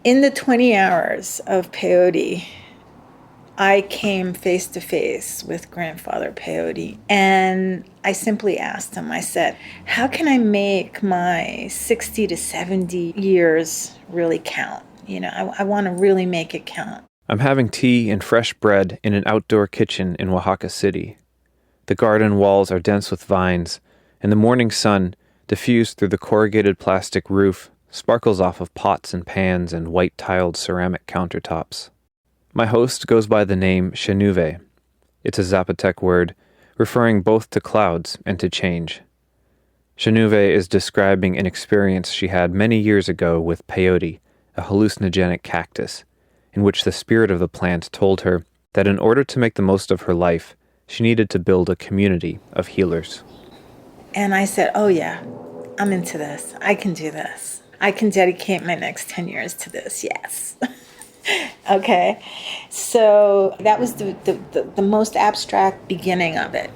In the 20 hours of peyote, I came face to face with Grandfather Peyote, and I simply asked him, I said, how can I make my 60 to 70 years really count? I want to really make it count. I'm having tea and fresh bread in an outdoor kitchen in Oaxaca City. The garden walls are dense with vines, and the morning sun, diffused through the corrugated plastic roof, sparkles off of pots and pans and white-tiled ceramic countertops. My host goes by the name Chenuve. It's a Zapotec word, referring both to clouds and to change. Chenuve is describing an experience she had many years ago with peyote, a hallucinogenic cactus, in which the spirit of the plant told her that in order to make the most of her life, she needed to build a community of healers. And I said, oh yeah, I'm into this. I can do this. I can dedicate my next 10 years to this, yes. Okay, so that was the most abstract beginning of it.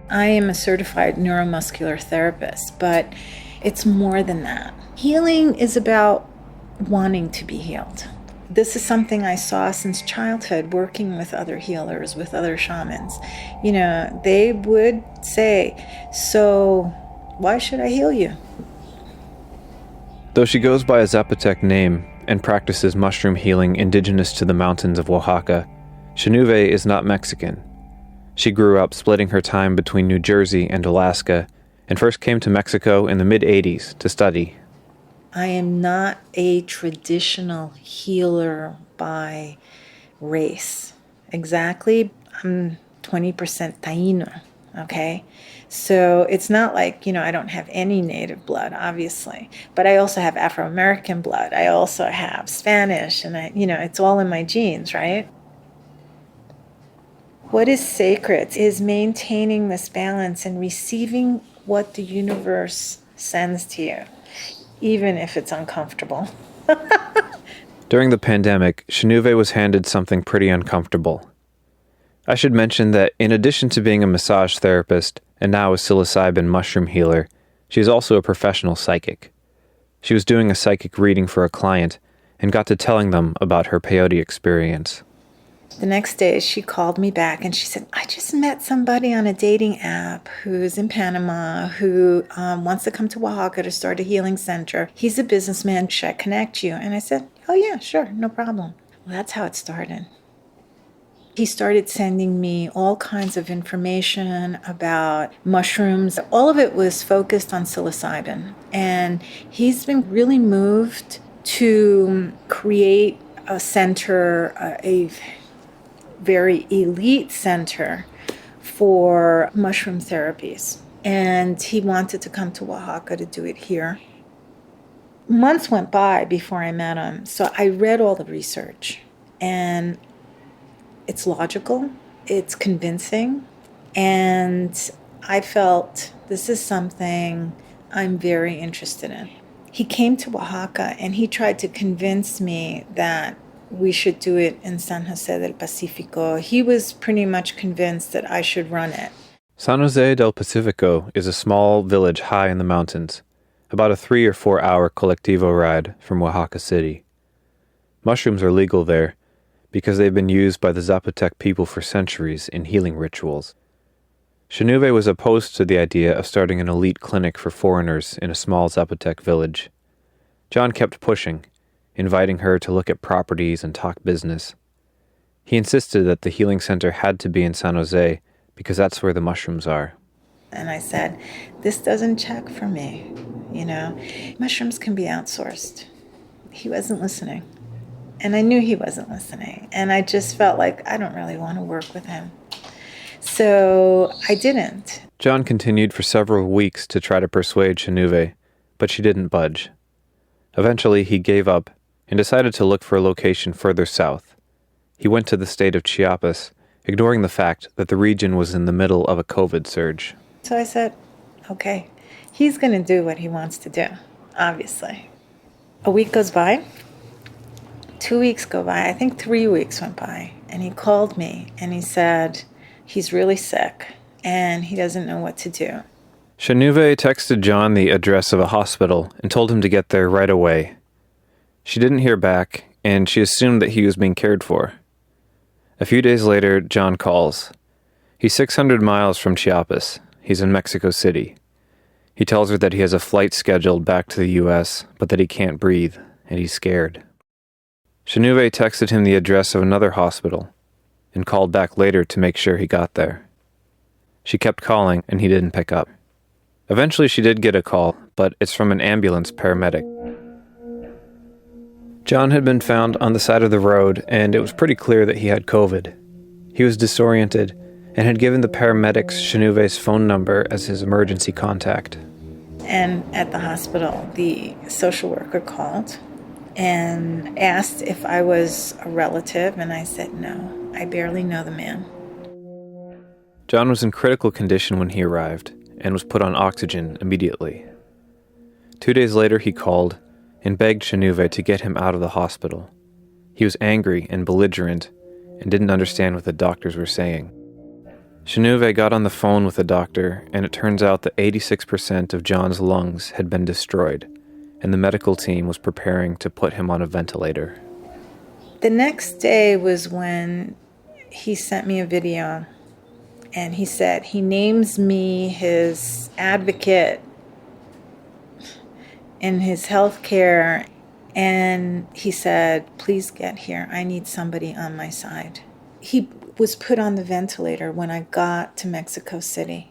I am a certified neuromuscular therapist, but it's more than that. Healing is about wanting to be healed. This is something I saw since childhood, working with other healers, with other shamans. They would say, so why should I heal you? Though she goes by a Zapotec name and practices mushroom healing indigenous to the mountains of Oaxaca, Chenuve is not Mexican. She grew up splitting her time between New Jersey and Alaska, and first came to Mexico in the mid-'80s to study. I am not a traditional healer by race. Exactly, I'm 20% Taino, okay? So it's not like, I don't have any native blood, obviously. But I also have Afro-American blood. I also have Spanish, and it's all in my genes, right? What is sacred is maintaining this balance and receiving what the universe sends to you, even if it's uncomfortable. During the pandemic, Chenuve was handed something pretty uncomfortable. I should mention that in addition to being a massage therapist and now a psilocybin mushroom healer, she is also a professional psychic. She was doing a psychic reading for a client and got to telling them about her peyote experience. The next day, she called me back and she said, I just met somebody on a dating app who's in Panama who wants to come to Oaxaca to start a healing center. He's a businessman. Should I connect you? And I said, oh yeah, sure, no problem. Well, that's how it started. He started sending me all kinds of information about mushrooms. All of it was focused on psilocybin. And he's been really moved to create a center, a very elite center for mushroom therapies. And he wanted to come to Oaxaca to do it here. Months went by before I met him. So I read all the research. And it's logical, it's convincing, and I felt this is something I'm very interested in. He came to Oaxaca and he tried to convince me that we should do it in San Jose del Pacifico. He was pretty much convinced that I should run it. San Jose del Pacifico is a small village high in the mountains, about a 3 or 4 hour colectivo ride from Oaxaca City. Mushrooms are legal there, because they've been used by the Zapotec people for centuries in healing rituals. Chenuve was opposed to the idea of starting an elite clinic for foreigners in a small Zapotec village. John kept pushing, inviting her to look at properties and talk business. He insisted that the healing center had to be in San Jose because that's where the mushrooms are. And I said, this doesn't check for me, Mushrooms can be outsourced. He wasn't listening. And I knew he wasn't listening. And I just felt like I don't really want to work with him. So I didn't. John continued for several weeks to try to persuade Chenuve, but she didn't budge. Eventually, he gave up and decided to look for a location further south. He went to the state of Chiapas, ignoring the fact that the region was in the middle of a COVID surge. So I said, okay, he's going to do what he wants to do, obviously. A week goes by. 2 weeks go by, I think 3 weeks went by, and he called me and he said he's really sick and he doesn't know what to do. Shanuve texted John the address of a hospital and told him to get there right away. She didn't hear back, and she assumed that he was being cared for. A few days later, John calls. He's 600 miles from Chiapas. He's in Mexico City. He tells her that he has a flight scheduled back to the U.S., but that he can't breathe, and he's scared. Shanuve texted him the address of another hospital and called back later to make sure he got there. She kept calling, and he didn't pick up. Eventually she did get a call, but it's from an ambulance paramedic. John had been found on the side of the road, and it was pretty clear that he had COVID. He was disoriented and had given the paramedics Shanuve's phone number as his emergency contact. And at the hospital, the social worker called and asked if I was a relative, and I said no, I barely know the man. John was in critical condition when he arrived and was put on oxygen immediately. 2 days later he called and begged Shanuve to get him out of the hospital. He was angry and belligerent and didn't understand what the doctors were saying. Shanuve got on the phone with the doctor, and it turns out that 86% of John's lungs had been destroyed, and the medical team was preparing to put him on a ventilator. The next day was when he sent me a video, and he said he names me his advocate in his health care, and he said, please get here. I need somebody on my side. He was put on the ventilator when I got to Mexico City.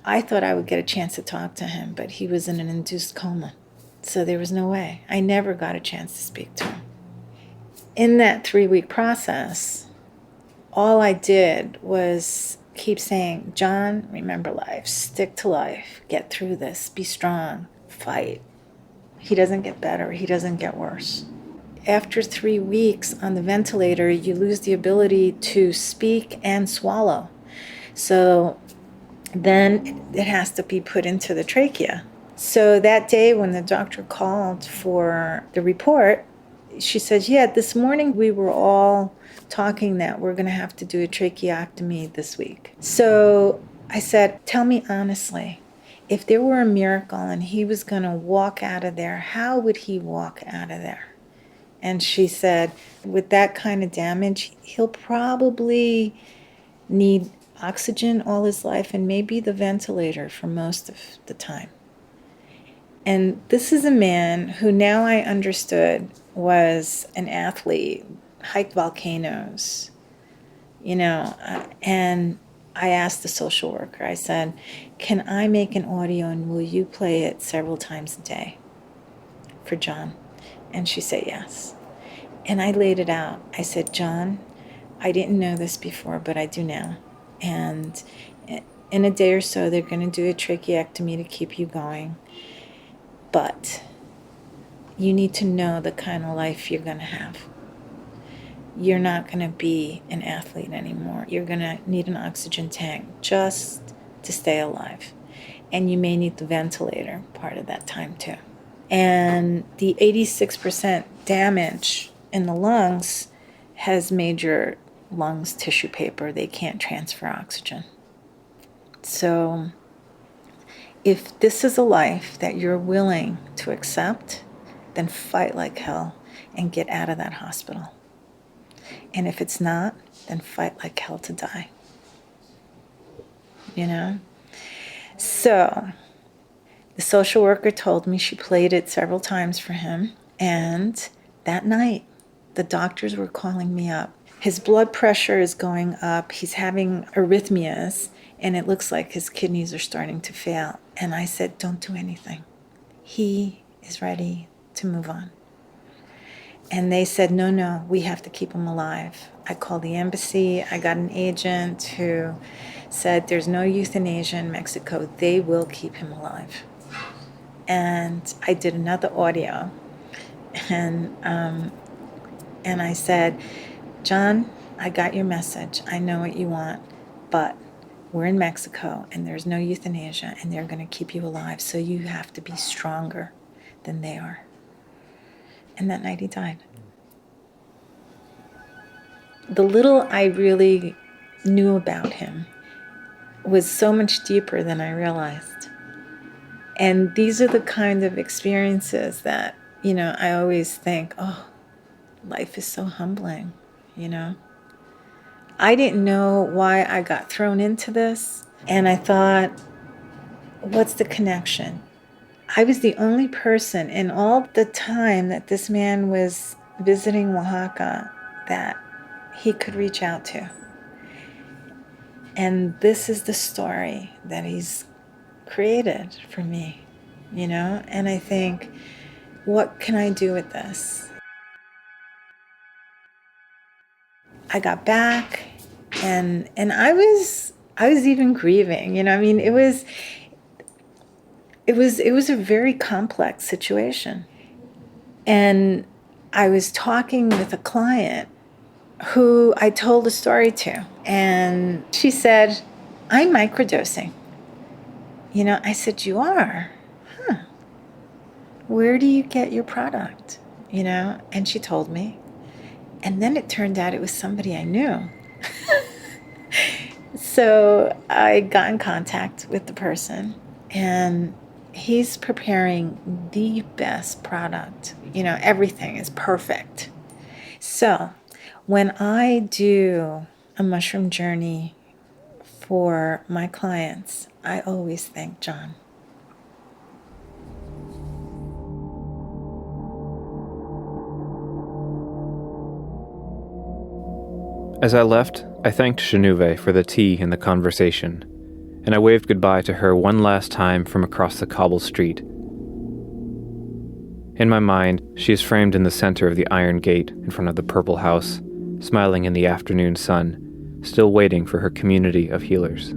I thought I would get a chance to talk to him, but he was in an induced coma, so there was no way. I never got a chance to speak to him. In that 3-week process, all I did was keep saying, John, remember life, stick to life, get through this, be strong, fight. He doesn't get better, he doesn't get worse. After 3 weeks on the ventilator, you lose the ability to speak and swallow. So then it has to be put into the trachea. So that day when the doctor called for the report, she said, yeah, this morning we were all talking that we're going to have to do a tracheotomy this week. So I said, tell me honestly, if there were a miracle and he was going to walk out of there, how would he walk out of there? And she said, with that kind of damage, he'll probably need oxygen all his life and maybe the ventilator for most of the time. And this is a man who now I understood was an athlete, hiked volcanoes, and I asked the social worker, I said, can I make an audio and will you play it several times a day for John? And she said yes. And I laid it out. I said, John, I didn't know this before, but I do now. And in a day or so, they're going to do a tracheectomy to keep you going. But you need to know the kind of life you're going to have. You're not going to be an athlete anymore. You're going to need an oxygen tank just to stay alive. And you may need the ventilator part of that time too. And the 86% damage in the lungs has made your lungs tissue paper. They can't transfer oxygen. So if this is a life that you're willing to accept, then fight like hell and get out of that hospital. And if it's not, then fight like hell to die. So the social worker told me she played it several times for him. And that night, the doctors were calling me up. His blood pressure is going up. He's having arrhythmias. And it looks like his kidneys are starting to fail. And I said, don't do anything. He is ready to move on. And they said, no, we have to keep him alive. I called the embassy. I got an agent who said there's no euthanasia in Mexico. They will keep him alive. And I did another audio. And I said, John, I got your message. I know what you want. But we're in Mexico and there's no euthanasia and they're going to keep you alive. So you have to be stronger than they are. And that night he died. The little I really knew about him was so much deeper than I realized. And these are the kind of experiences that, I always think, oh, life is so humbling, I didn't know why I got thrown into this. And I thought, what's the connection? I was the only person in all the time that this man was visiting Oaxaca that he could reach out to. And this is the story that he's created for me, And I think, what can I do with this? I got back and I was even grieving, it was a very complex situation. And I was talking with a client who I told the story to, and she said, I'm microdosing. I said, you are? Huh. Where do you get your product? And she told me. And then it turned out it was somebody I knew. So I got in contact with the person, and he's preparing the best product. Everything is perfect. So when I do a mushroom journey for my clients, I always thank John. As I left, I thanked Chenuve for the tea and the conversation, and I waved goodbye to her one last time from across the cobble street. In my mind, she is framed in the center of the iron gate in front of the purple house, smiling in the afternoon sun, still waiting for her community of healers.